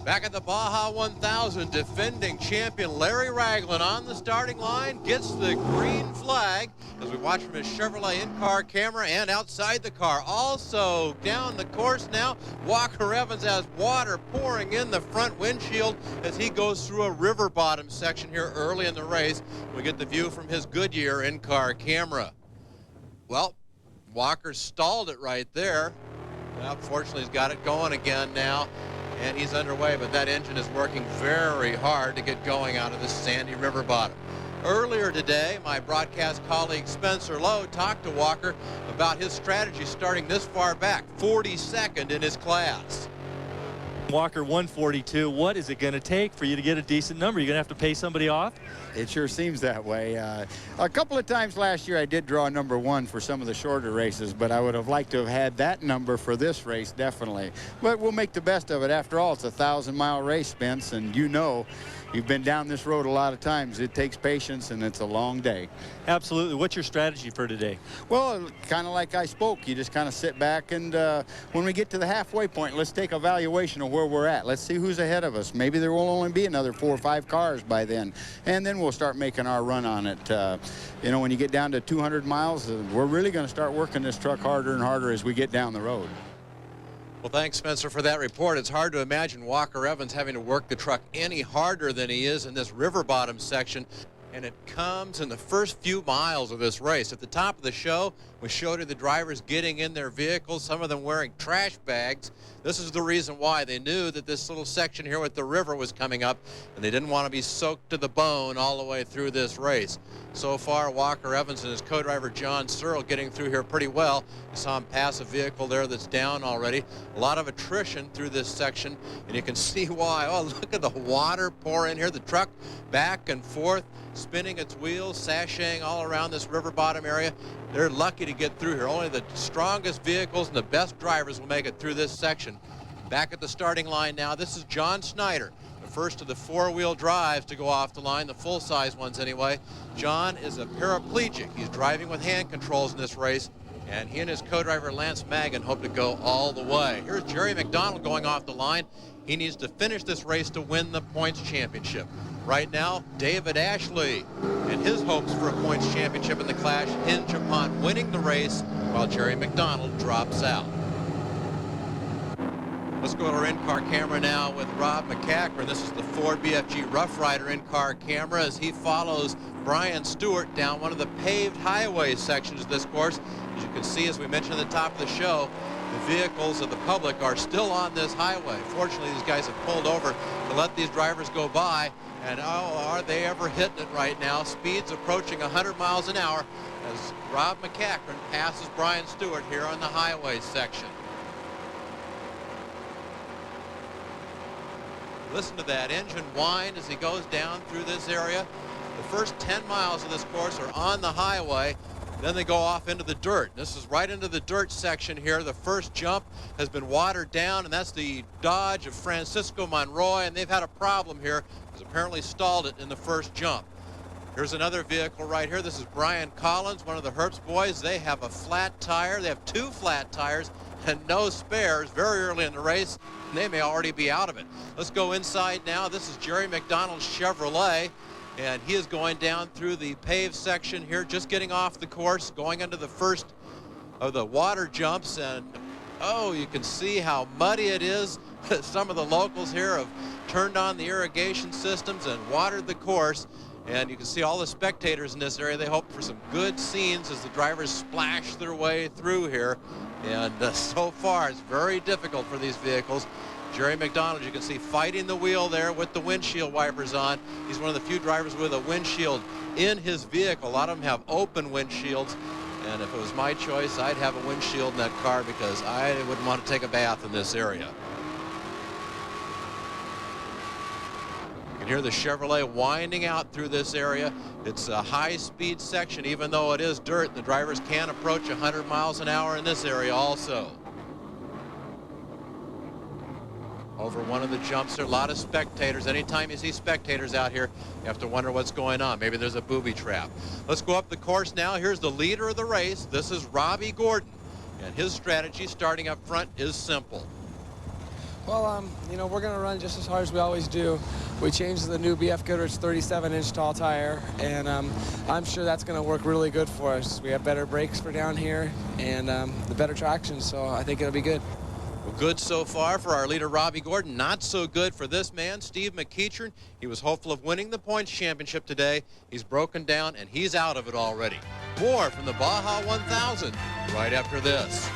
Back at the Baja 1000, defending champion Larry Ragland on the starting line gets the green flag as we watch from his Chevrolet in-car camera and outside the car. Also down the course now, Walker Evans has water pouring in the front windshield as he goes through a river bottom section here early in the race. We get the view from his Goodyear in-car camera. Well, Walker stalled it right there. Well, fortunately, he's got it going again now. And he's underway, but that engine is working very hard to get going out of this sandy river bottom. Earlier today, my broadcast colleague Spencer Lowe talked to Walker about his strategy starting this far back, 42nd in his class. Walker 142, what is it going to take for you to get a decent number? You're going to have to pay somebody off? It sure seems that way. A couple of times last year I did draw number 1 for some of the shorter races, but I would have liked to have had that number for this race, definitely. But we'll make the best of it. After all, it's a 1,000-mile race, Spence, and you know, you've been down this road a lot of times. It takes patience, and it's a long day. Absolutely. What's your strategy for today? Well, kind of like I spoke. You just kind of sit back, and when we get to the halfway point, let's take a valuation of where we're at. Let's see who's ahead of us. Maybe there will only be another 4 or 5 cars by then, and then we'll start making our run on it. You know, when you get down to 200 miles, we're really going to start working this truck harder and harder as we get down the road. Well, thanks, Spencer, for that report. It's hard to imagine Walker Evans having to work the truck any harder than he is in this river bottom section. And it comes in the first few miles of this race. At the top of the show, we showed you the drivers getting in their vehicles, some of them wearing trash bags. This is the reason why. They knew that this little section here with the river was coming up, and they didn't want to be soaked to the bone all the way through this race. So far, Walker Evans and his co-driver John Searle getting through here pretty well. You saw him pass a vehicle there that's down already. A lot of attrition through this section, and you can see why. Oh, look at the water pour in here. The truck back and forth, spinning its wheels, sashaying all around this river bottom area. They're lucky to get through here. Only the strongest vehicles and the best drivers will make it through this section. Back at the starting line now, this is John Snyder, the first of the 4-wheel drives to go off the line, the full-size ones anyway. John is a paraplegic. He's driving with hand controls in this race, and he and his co-driver Lance Magan hope to go all the way. Here's Jerry McDonald going off the line. He needs to finish this race to win the points championship. Right now, David Ashley and his hopes for a points championship in the clash hinge upon winning the race while Jerry McDonald drops out. Let's go to our in-car camera now with Rob McCackern. This is the Ford BFG Rough Rider in-car camera as he follows Brian Stewart down one of the paved highway sections of this course. As you can see, as we mentioned at the top of the show, the vehicles of the public are still on this highway. Fortunately, these guys have pulled over to let these drivers go by. And oh, are they ever hitting it right now? Speeds approaching 100 miles an hour as Rob McCackern passes Brian Stewart here on the highway section. Listen to that engine whine as he goes down through this area. The first 10 miles of this course are on the highway. Then they go off into the dirt. This is right into the dirt section here. The first jump has been watered down, and that's the Dodge of Francisco Monroy, and they've had a problem here. He's apparently stalled it in the first jump. Here's another vehicle right here. This is Brian Collins, one of the Herbst boys. They have a flat tire. They have 2 flat tires and no spares very early in the race, and they may already be out of it. Let's go inside now. This is Jerry McDonald's Chevrolet, and he is going down through the paved section here, just getting off the course, going into the first of the water jumps, and oh, you can see how muddy it is. Some of the locals here have turned on the irrigation systems and watered the course, and you can see all the spectators in this area. They hope for some good scenes as the drivers splash their way through here, and so far it's very difficult for these vehicles. Jerry McDonald, you can see fighting the wheel there with the windshield wipers on. He's one of the few drivers with a windshield in his vehicle. A lot of them have open windshields, and if it was my choice, I'd have a windshield in that car because I wouldn't want to take a bath in this area. You can hear the Chevrolet winding out through this area. It's a high-speed section, even though it is dirt. The drivers can approach 100 miles an hour in this area also. Over one of the jumps, there are a lot of spectators. Anytime you see spectators out here, you have to wonder what's going on. Maybe there's a booby trap. Let's go up the course now. Here's the leader of the race. This is Robbie Gordon, and his strategy starting up front is simple. Well, you know, we're going to run just as hard as we always do. We changed the new BF Goodrich 37-inch tall tire, and I'm sure that's going to work really good for us. We have better brakes for down here and the better traction, so I think it'll be good. Well, good so far for our leader, Robbie Gordon. Not so good for this man, Steve McEachern. He was hopeful of winning the points championship today. He's broken down, and he's out of it already. More from the Baja 1000 right after this.